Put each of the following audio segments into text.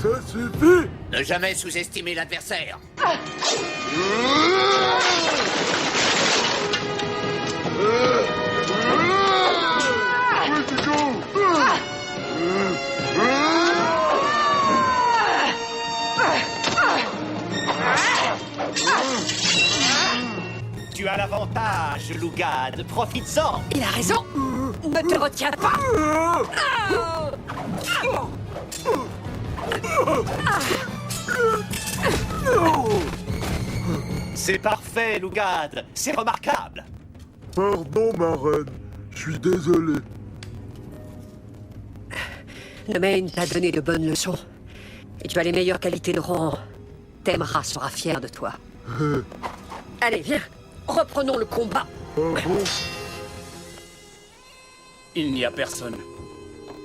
Ça suffit! Ne jamais sous-estimer l'adversaire. Tu as l'avantage, Lugad. Profites-en. Il a raison. Ne te retiens pas. C'est parfait, Lugad. C'est remarquable. Pardon, ma reine. Je suis désolé. Nemain t'a donné de bonnes leçons. Et tu as les meilleures qualités de rang. Temra sera fier de toi. Allez, viens. Reprenons le combat. Ah bon? Il n'y a personne.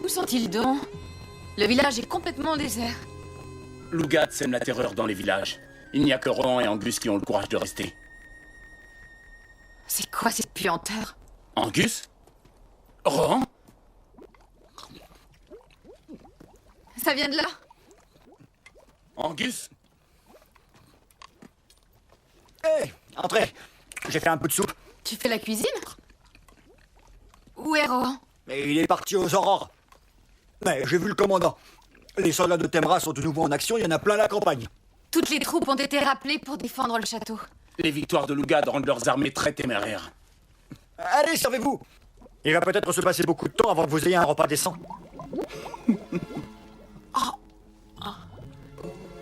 Où sont-ils donc? Le village est complètement désert. Lugad sème la terreur dans les villages. Il n'y a que Rohan et Angus qui ont le courage de rester. C'est quoi cette puanteur? Angus? Rohan? Ça vient de là? Angus? Hé, entrez. J'ai fait un peu de soupe. Tu fais la cuisine? Où est Rohan? Mais il est parti aux aurores. Mais j'ai vu le commandant. Les soldats de Temra sont de nouveau en action, il y en a plein la campagne. Toutes les troupes ont été rappelées pour défendre le château. Les victoires de Lugad rendent leurs armées très téméraires. Allez, servez-vous. Il va peut-être se passer beaucoup de temps avant que vous ayez un repas décent.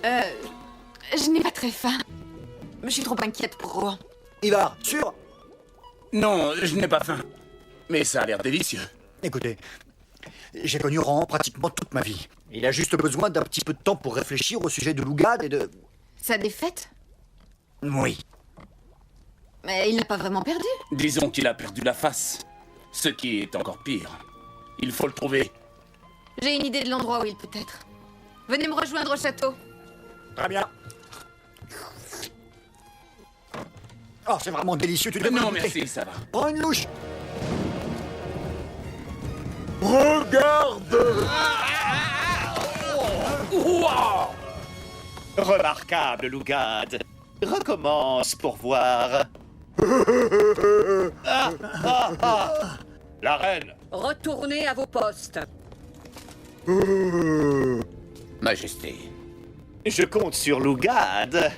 Je n'ai pas très faim. Je suis trop inquiète pour Rohan. Ivar, sûr? Non, je n'ai pas faim. Mais ça a l'air délicieux. Écoutez, j'ai connu Rohan pratiquement toute ma vie. Il a juste besoin d'un petit peu de temps pour réfléchir au sujet de Lugad et de... Sa défaite? Oui. Mais il n'a pas vraiment perdu. Disons qu'il a perdu la face. Ce qui est encore pire. Il faut le trouver. J'ai une idée de l'endroit où il peut être. Venez me rejoindre au château. Très bien. Oh, c'est vraiment délicieux, tu devrais Non, goûter. merci, ça va. Prends une louche. Regarde! Wow! Remarquable, Lugad. Recommence pour voir. La reine. Retournez à vos postes. Majesté. Je compte sur Lugad.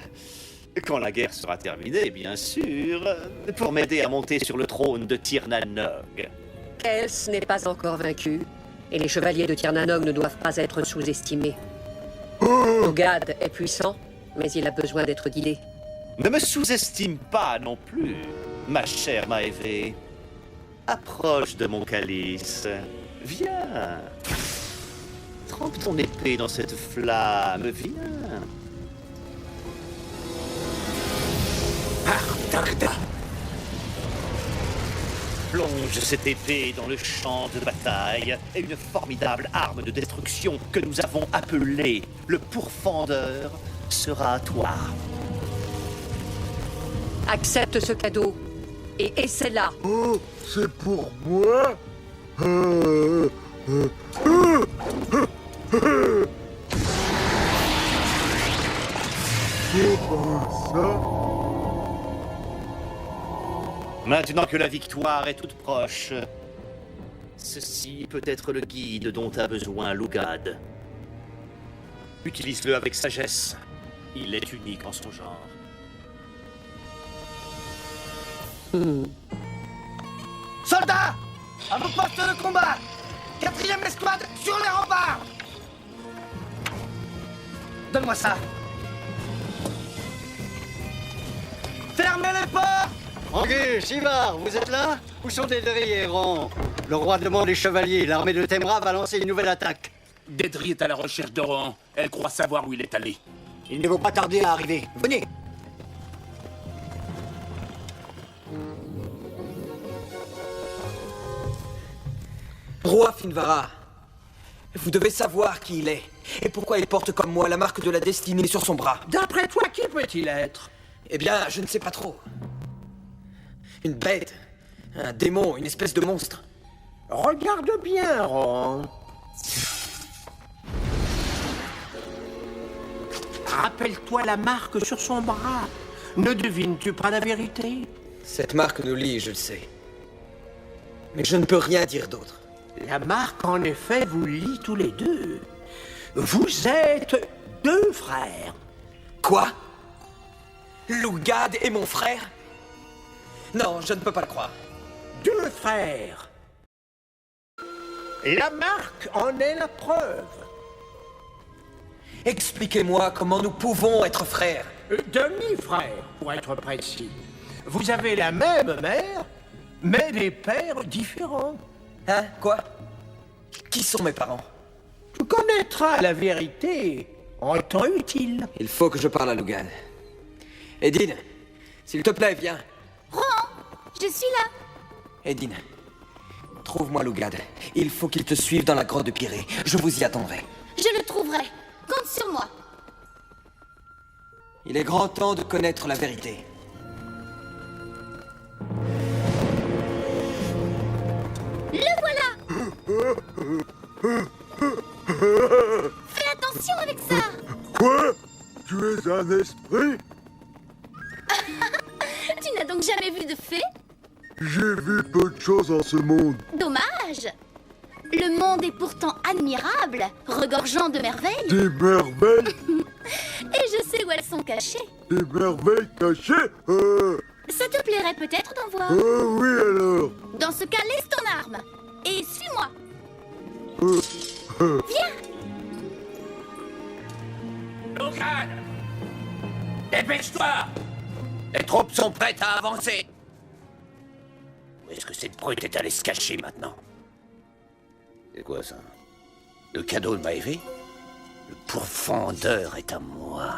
Quand la guerre sera terminée, bien sûr, pour m'aider à monter sur le trône de Tirnanog. Kels n'est pas encore vaincu, et les chevaliers de Tirnanog ne doivent pas être sous-estimés. Lugad est puissant, mais il a besoin d'être guidé. Ne me sous-estime pas non plus, ma chère Maeve. Approche de mon calice. Viens. Trempe ton épée dans cette flamme, viens. Plonge cette épée dans le champ de bataille et une formidable arme de destruction que nous avons appelée le pourfendeur sera à toi. Accepte ce cadeau et essaie-la. Oh, c'est pour moi? Ça? Maintenant que la victoire est toute proche, ceci peut être le guide dont a besoin Lugad. Utilise-le avec sagesse. Il est unique en son genre. Soldats! À vos postes de combat! 4e escouade sur les remparts! Donne-moi ça! Fermez les portes! Angus, Ivar, vous êtes là? Où sont Dédri et Rohan? Le roi demande les chevaliers. L'armée de Temra va lancer une nouvelle attaque. Dédri est à la recherche de Rohan. Elle croit savoir où il est allé. Il ne faut pas tarder à arriver. Venez! Roi Finvara, vous devez savoir qui il est et pourquoi il porte comme moi la marque de la destinée sur son bras. D'après toi, qui peut-il être? Eh bien, je ne sais pas trop. Une bête. Un démon, une espèce de monstre. Regarde bien, Rohan. Rappelle-toi la marque sur son bras. Ne devines-tu pas la vérité? Cette marque nous lie, je le sais. Mais je ne peux rien dire d'autre. La marque, en effet, vous lie tous les deux. Vous êtes deux frères. Quoi? Lugad est mon frère? Non, je ne peux pas le croire. Deux frères. La marque en est la preuve. Expliquez-moi comment nous pouvons être frères. Demi-frères, pour être précis. Vous avez la même mère, mais des pères différents. Hein? Quoi? Qui sont mes parents? Tu connaîtras la vérité en temps utile. Il faut que je parle à Lugad. Edine, s'il te plaît, viens. Rohan, je suis là. Edine, trouve-moi Lugad. Il faut qu'il te suive dans la grotte de Pirée. Je vous y attendrai. Je le trouverai. Compte sur moi. Il est grand temps de connaître la vérité. Le voilà. Fais attention avec ça. Quoi? Tu es un esprit? Tu n'as donc jamais vu de fée? J'ai vu peu de choses en ce monde. Dommage. Le monde est pourtant admirable, regorgeant de merveilles. Des merveilles? Et je sais où elles sont cachées. Des merveilles cachées? Ça te plairait peut-être d'en voir. Oui alors. Dans ce cas, laisse ton arme. Et suis-moi. Viens. Lugad! Dépêche-toi! Les troupes sont prêtes à avancer. Où est-ce que cette brute est allée se cacher maintenant? C'est quoi ça? Le cadeau de Maëvé? Le pourfendeur est à moi.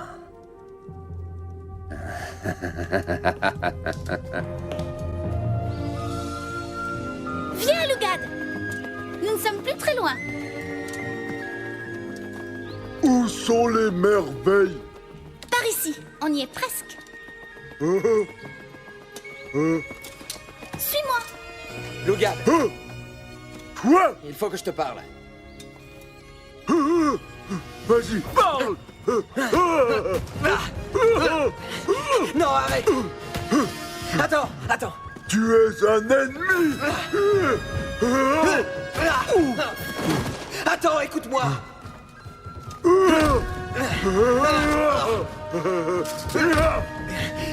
Viens, Lugad. Nous ne sommes plus très loin. Où sont les merveilles? Par ici, on y est presque. Suis-moi. Lugad, Toi? il faut que je te parle. Vas-y, parle. Non, arrête! Attends! Tu es un ennemi. Attends, écoute-moi!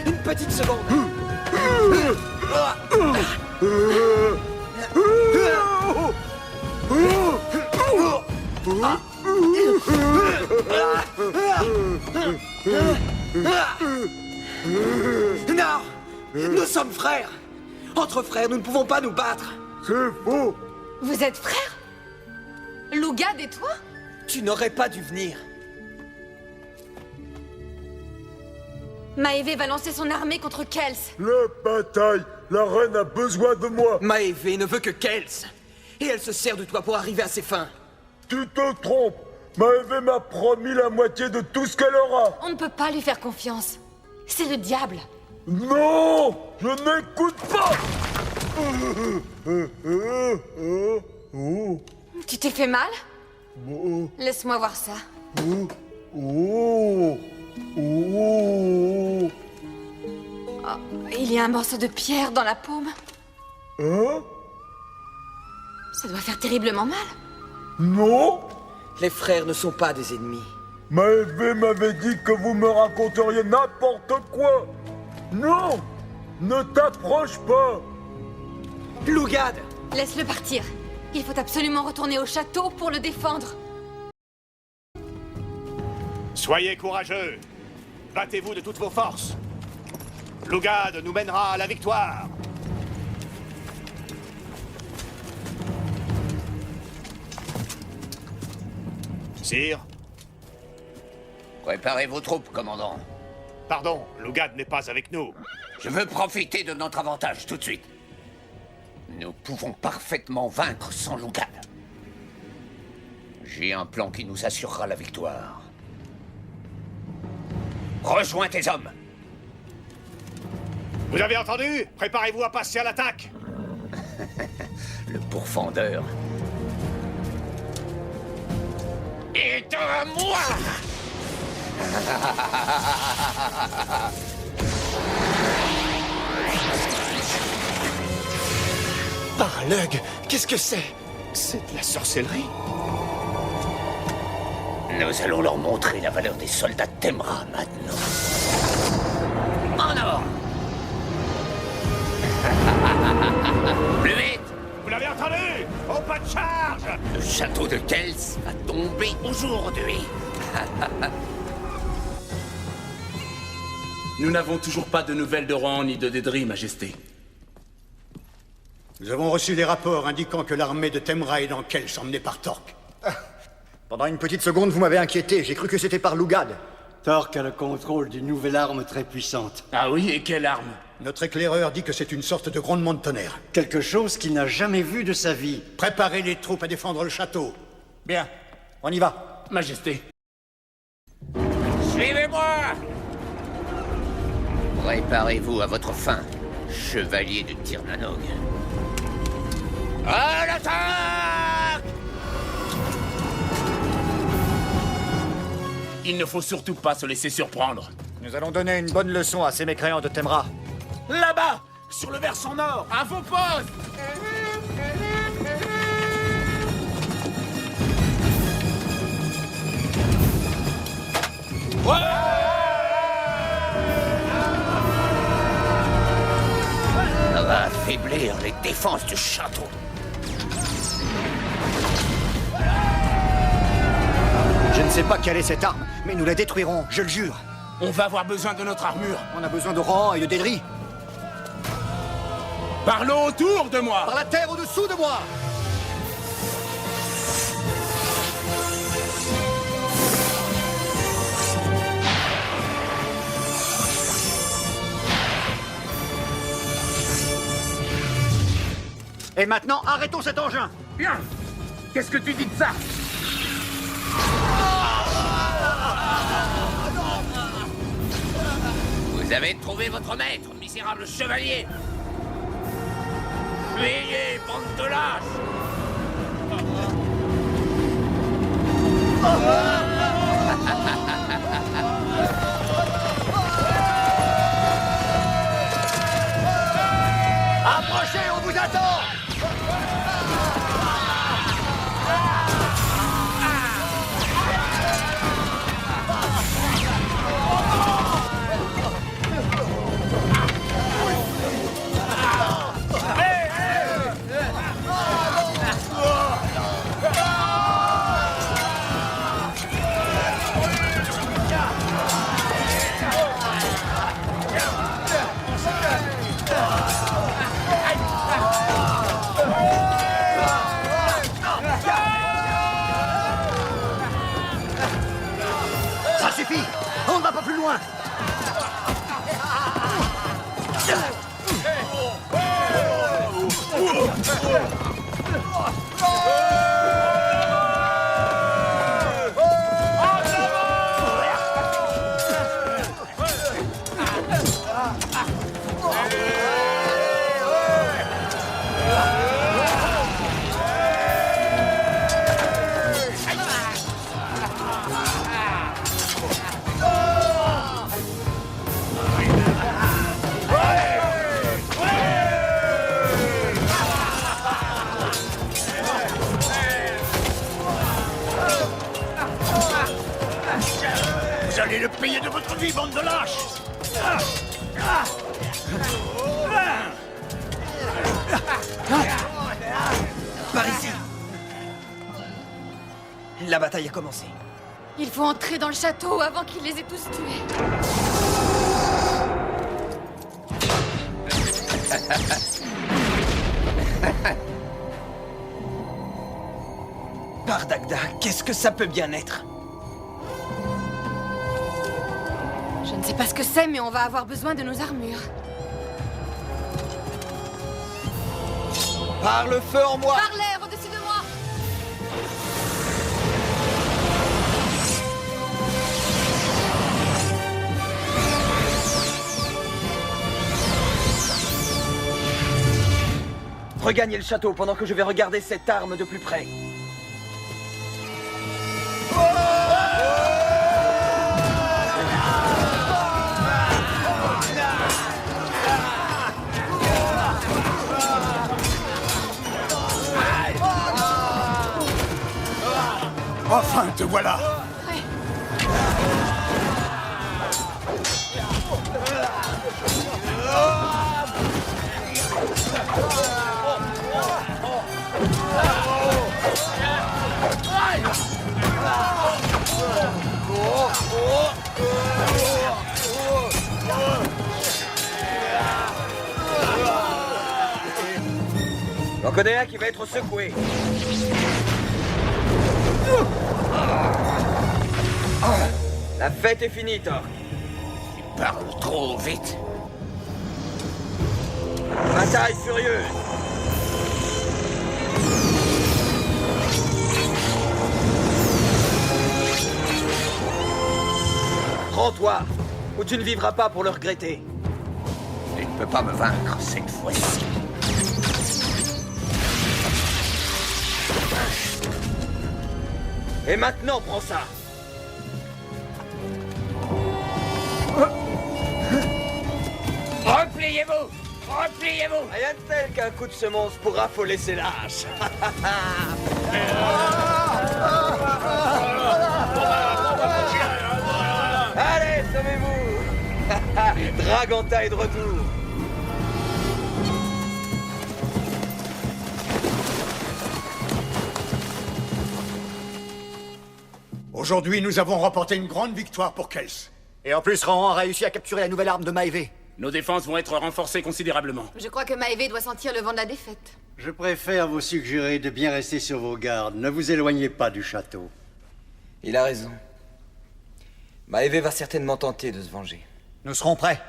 Une petite seconde! Non! Nous sommes frères! Entre frères, nous ne pouvons pas nous battre! C'est faux. Vous êtes frères? Lugad et toi? Tu n'aurais pas dû venir. Maëvé va lancer son armée contre Kels. La bataille. La reine a besoin de moi. Maëvé ne veut que Kels. Et elle se sert de toi pour arriver à ses fins. Tu te trompes. Maëvé m'a promis la moitié de tout ce qu'elle aura. On ne peut pas lui faire confiance. C'est le diable. Non, je n'écoute pas. Tu t'es fait mal? Laisse-moi voir ça. Oh. Il y a un morceau de pierre dans la paume. Hein? Ça doit faire terriblement mal. Non. Les frères ne sont pas des ennemis. Maëvé m'avait dit que vous me raconteriez n'importe quoi. Non, ne t'approche pas. Lugad! Laisse-le partir. Il faut absolument retourner au château pour le défendre. Soyez courageux. Battez-vous de toutes vos forces. Lugad nous mènera à la victoire. Sire? Préparez vos troupes, commandant. Pardon, Lugad n'est pas avec nous. Je veux profiter de notre avantage tout de suite. Nous pouvons parfaitement vaincre sans Lugad. J'ai un plan qui nous assurera la victoire. Rejoins tes hommes. Vous avez entendu? Préparez-vous à passer à l'attaque. Le pourfendeur. Et à moi! Parlug, qu'est-ce que c'est? C'est de la sorcellerie. Nous allons leur montrer la valeur des soldats Temra maintenant. En avant! Plus vite! Vous l'avez entendu? Au pas de charge! Le château de Kels va tomber aujourd'hui. Nous n'avons toujours pas de nouvelles de Rohan ni de Dédry, Majesté. Nous avons reçu des rapports indiquant que l'armée de Temra est dans Kels, emmenée par Torque. Pendant une petite seconde, vous m'avez inquiété. J'ai cru que c'était par Lugad. Torque a le contrôle d'une nouvelle arme très puissante. Ah oui, et quelle arme? Notre éclaireur dit que c'est une sorte de grondement de tonnerre. Quelque chose qu'il n'a jamais vu de sa vie. Préparez les troupes à défendre le château. Bien, on y va. Majesté. Suivez-moi! Préparez-vous à votre fin, chevalier de Tirnanog. À l'attaque! Il ne faut surtout pas se laisser surprendre. Nous allons donner une bonne leçon à ces mécréants de Temra. Là-bas, sur le versant nord, à vos postes! Ça va affaiblir les défenses du château. Je ne sais pas quelle est cette arme, mais nous la détruirons, je le jure. On va avoir besoin de notre armure. On a besoin de Rohan et de Dédry. Parlons autour de moi. Par la terre au-dessous de moi. Et maintenant, arrêtons cet engin. Bien! Qu'est-ce que tu dis de ça? Vous avez trouvé votre maître, misérable chevalier. Fuyez, bande de lâches! Approchez, on vous attend. Ça suffit. On ne va pas plus loin. Vous allez le payer de votre vie, bande de lâches! Par ici. La bataille a commencé. Il faut entrer dans le château avant qu'il les ait tous tués. Par Dagda, qu'est-ce que ça peut bien être? Je ne sais pas ce que c'est, mais on va avoir besoin de nos armures. Par le feu en moi. Par l'air au-dessus de moi! Regagnez le château pendant que je vais regarder cette arme de plus près. Enfin, te voilà! J'en connais un qui va être secoué. La fête est finie, Thor. Tu parles trop vite. Bataille furieuse. Rends-toi, ou tu ne vivras pas pour le regretter. Tu ne peux pas me vaincre cette fois-ci. Et maintenant, prends ça. Repliez-vous! Repliez-vous! Rien de tel qu'un coup de semonce pour affoler ses lâches. Allez, sauvez-vous! Draganta est de retour. Aujourd'hui, nous avons remporté une grande victoire pour Kels. Et en plus, Rohan a réussi à capturer la nouvelle arme de Maeve. Nos défenses vont être renforcées considérablement. Je crois que Maeve doit sentir le vent de la défaite. Je préfère vous suggérer de bien rester sur vos gardes. Ne vous éloignez pas du château. Il a raison. Maeve va certainement tenter de se venger. Nous serons prêts.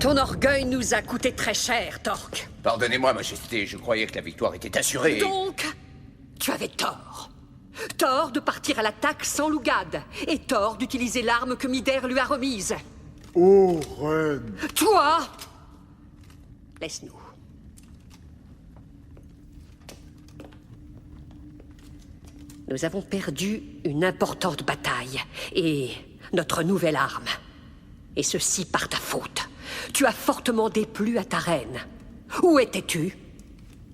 Ton orgueil nous a coûté très cher, Torque. Pardonnez-moi, Majesté, je croyais que la victoire était assurée. Donc, tu avais tort. Tort de partir à l'attaque sans Lugad. Et tort d'utiliser l'arme que Mider lui a remise. Oh, reine. Toi, laisse-nous. Nous avons perdu une importante bataille. Et notre nouvelle arme. Et ceci par ta faute. Tu as fortement déplu à ta reine. Où étais-tu?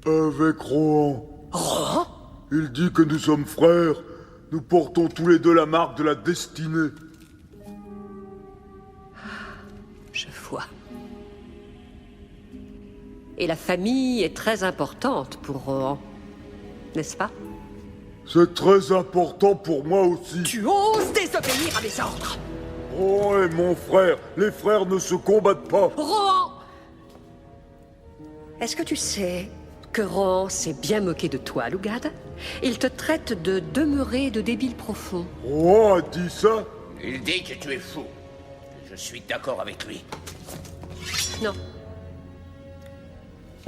Avec Rohan. Rohan? Il dit que nous sommes frères. Nous portons tous les deux la marque de la destinée. Je vois. Et la famille est très importante pour Rohan, n'est-ce pas? C'est très important pour moi aussi. Tu oses désobéir à mes ordres! Rohan est mon frère. Les frères ne se combattent pas. Rohan! Est-ce que tu sais que Rohan s'est bien moqué de toi, Lugad? Il te traite de demeuré de débile profond. Rohan a dit ça? Il dit que tu es fou. Je suis d'accord avec lui. Non.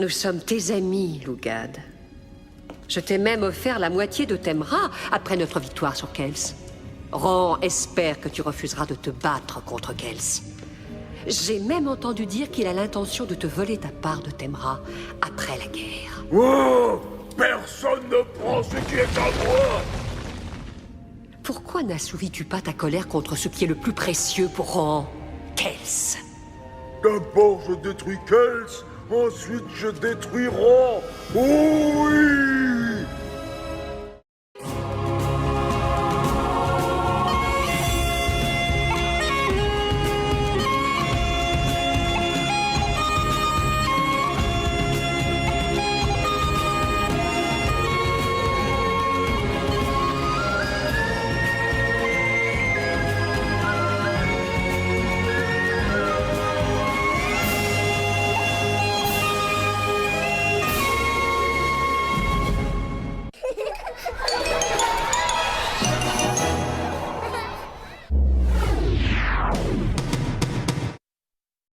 Nous sommes tes amis, Lugad. Je t'ai même offert la moitié de Temra après notre victoire sur Kels. Rohan espère que tu refuseras de te battre contre Kels. J'ai même entendu dire qu'il a l'intention de te voler ta part de Temra après la guerre. Oh! Personne ne prend ce qui est à moi! Pourquoi n'assouvis-tu pas ta colère contre ce qui est le plus précieux pour Rohan? Kels. D'abord je détruis Kels, ensuite je détruis Rohan. Oh oui!